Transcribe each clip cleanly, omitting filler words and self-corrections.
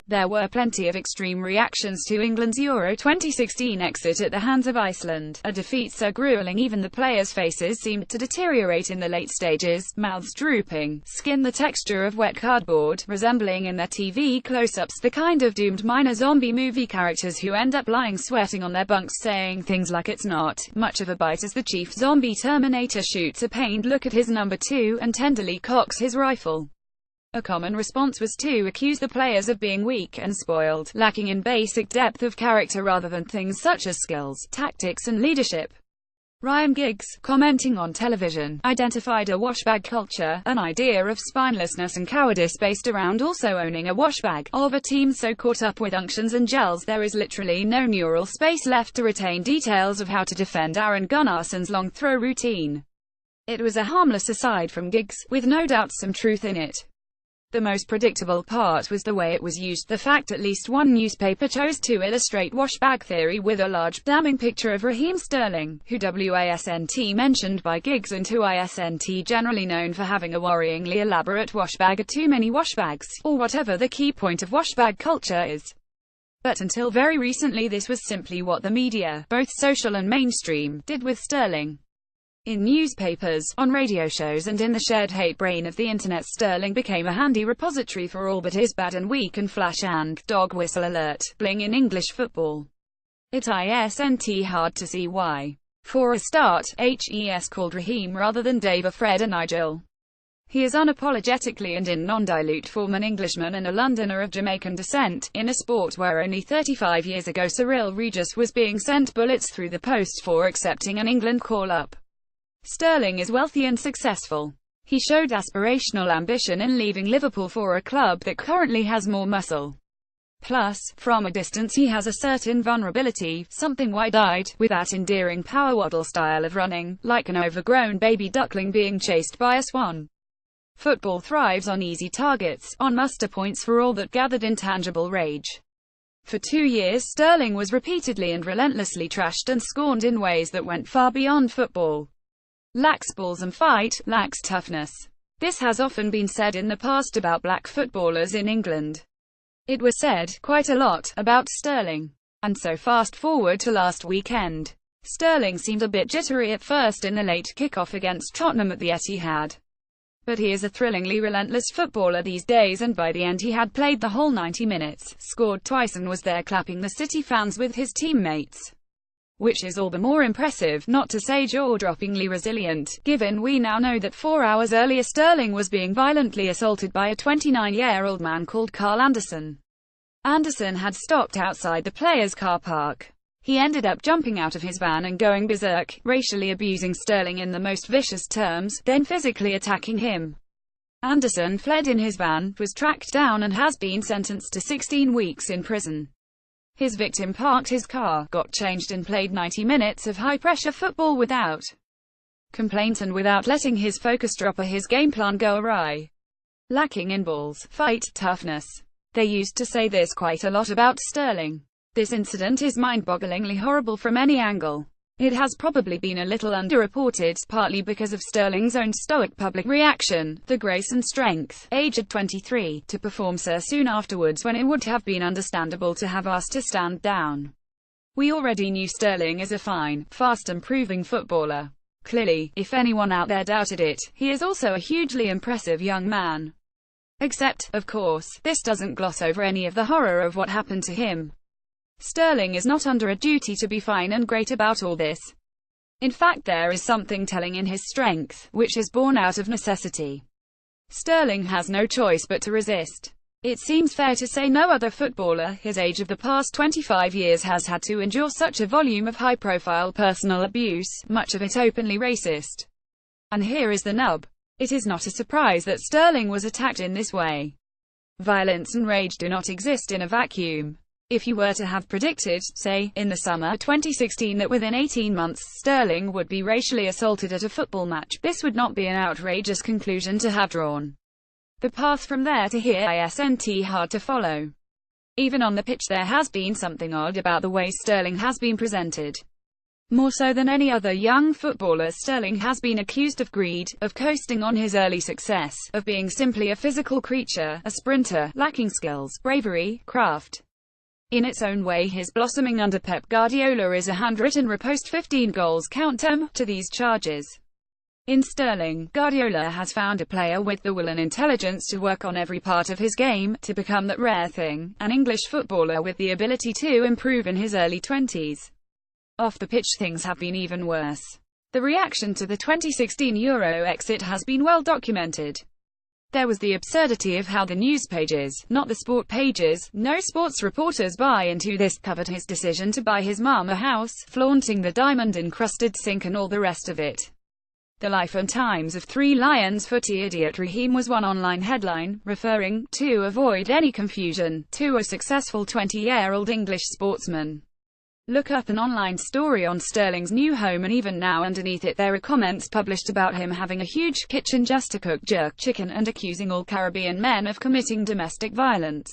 There were plenty of extreme reactions to England's Euro 2016 exit at the hands of Iceland, a defeat so grueling even the players' faces seemed to deteriorate in the late stages, mouths drooping, skin the texture of wet cardboard, resembling in their TV close-ups the kind of doomed minor zombie movie characters who end up lying sweating on their bunks saying things like "it's not much of a bite" as the chief zombie Terminator shoots a pained look at his number 2 and tenderly cocks his rifle. A common response was to accuse the players of being weak and spoiled, lacking in basic depth of character rather than things such as skills, tactics and leadership. Ryan Giggs, commenting on television, identified a washbag culture, an idea of spinelessness and cowardice based around also owning a washbag, of a team so caught up with unctions and gels there is literally no neural space left to retain details of how to defend Aaron Gunnarsson's long throw routine. It was a harmless aside from Giggs, with no doubt some truth in it. The most predictable part was the way it was used, the fact at least one newspaper chose to illustrate washbag theory with a large, damning picture of Raheem Sterling, who wasn't mentioned by Giggs and who isn't generally known for having a worryingly elaborate washbag or too many washbags, or whatever the key point of washbag culture is. But until very recently this was simply what the media, both social and mainstream, did with Sterling. In newspapers, on radio shows and in the shared hate brain of the internet, Sterling became a handy repository for all but his bad and weak and flash and dog whistle alert bling in English football. It isn't hard to see why. For a start, HES called Raheem rather than Dave or Fred or Nigel. He is unapologetically and in non-dilute form an Englishman and a Londoner of Jamaican descent, in a sport where only 35 years ago Cyril Regis was being sent bullets through the post for accepting an England call-up. Sterling is wealthy and successful. He showed aspirational ambition in leaving Liverpool for a club that currently has more muscle. Plus, from a distance he has a certain vulnerability, something wide-eyed, with that endearing power waddle style of running, like an overgrown baby duckling being chased by a swan. Football thrives on easy targets, on muster points for all that gathered intangible rage. For 2 years Sterling was repeatedly and relentlessly trashed and scorned in ways that went far beyond football. Lacks balls and fight, lacks toughness. This has often been said in the past about black footballers in England. It was said, quite a lot, about Sterling. And so fast forward to last weekend. Sterling seemed a bit jittery at first in the late kickoff against Tottenham at the Etihad. But he is a thrillingly relentless footballer these days, and by the end he had played the whole 90 minutes, scored twice and was there clapping the City fans with his teammates. Which is all the more impressive, not to say jaw-droppingly resilient, given we now know that 4 hours earlier Sterling was being violently assaulted by a 29-year-old man called Carl Anderson. Anderson had stopped outside the players' car park. He ended up jumping out of his van and going berserk, racially abusing Sterling in the most vicious terms, then physically attacking him. Anderson fled in his van, was tracked down and has been sentenced to 16 weeks in prison. His victim parked his car, got changed and played 90 minutes of high-pressure football without complaint and without letting his focus drop or his game plan go awry. Lacking in balls, fight, toughness. They used to say this quite a lot about Sterling. This incident is mind-bogglingly horrible from any angle. It has probably been a little underreported, partly because of Sterling's own stoic public reaction, the grace and strength, aged 23, to perform so soon afterwards when it would have been understandable to have asked to stand down. We already knew Sterling is a fine, fast improving footballer. Clearly, if anyone out there doubted it, he is also a hugely impressive young man. Except, of course, this doesn't gloss over any of the horror of what happened to him. Sterling is not under a duty to be fine and great about all this. In fact, there is something telling in his strength, which is born out of necessity. Sterling has no choice but to resist. It seems fair to say no other footballer his age of the past 25 years has had to endure such a volume of high-profile personal abuse, much of it openly racist. And here is the nub. It is not a surprise that Sterling was attacked in this way. Violence and rage do not exist in a vacuum. If you were to have predicted, say, in the summer 2016 that within 18 months Sterling would be racially assaulted at a football match, this would not be an outrageous conclusion to have drawn. The path from there to here isn't hard to follow. Even on the pitch there has been something odd about the way Sterling has been presented. More so than any other young footballer, Sterling has been accused of greed, of coasting on his early success, of being simply a physical creature, a sprinter, lacking skills, bravery, craft. In its own way, his blossoming under Pep Guardiola is a handwritten riposte 15 goals counter to these charges. In Sterling, Guardiola has found a player with the will and intelligence to work on every part of his game, to become that rare thing, an English footballer with the ability to improve in his early 20s. Off the pitch things have been even worse. The reaction to the 2016 Euro exit has been well documented. There was the absurdity of how the news pages, not the sport pages, no sports reporters buy into this, covered his decision to buy his mum a house, flaunting the diamond-encrusted sink and all the rest of it. The life and times of Three Lions footy idiot Raheem was one online headline, referring, to avoid any confusion, to a successful 20-year-old English sportsman. Look up an online story on Sterling's new home, and even now underneath it there are comments published about him having a huge kitchen just to cook jerk chicken and accusing all Caribbean men of committing domestic violence.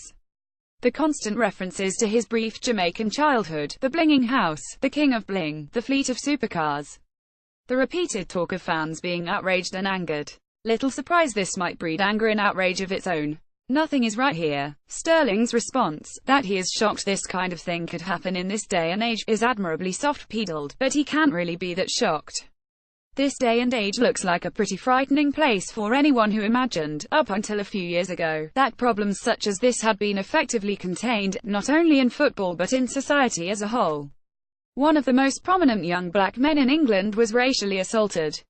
The constant references to his brief Jamaican childhood, the blinging house, the king of bling, the fleet of supercars. The repeated talk of fans being outraged and angered. Little surprise this might breed anger and outrage of its own. Nothing is right here. Sterling's response, that he is shocked this kind of thing could happen in this day and age, is admirably soft-pedaled, but he can't really be that shocked. This day and age looks like a pretty frightening place for anyone who imagined, up until a few years ago, that problems such as this had been effectively contained, not only in football but in society as a whole. One of the most prominent young black men in England was racially assaulted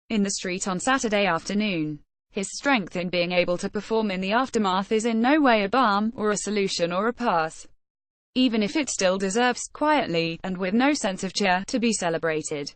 in the street on Saturday afternoon. His strength in being able to perform in the aftermath is in no way a balm, or a solution or a pass. Even if it still deserves, quietly, and with no sense of cheer, to be celebrated.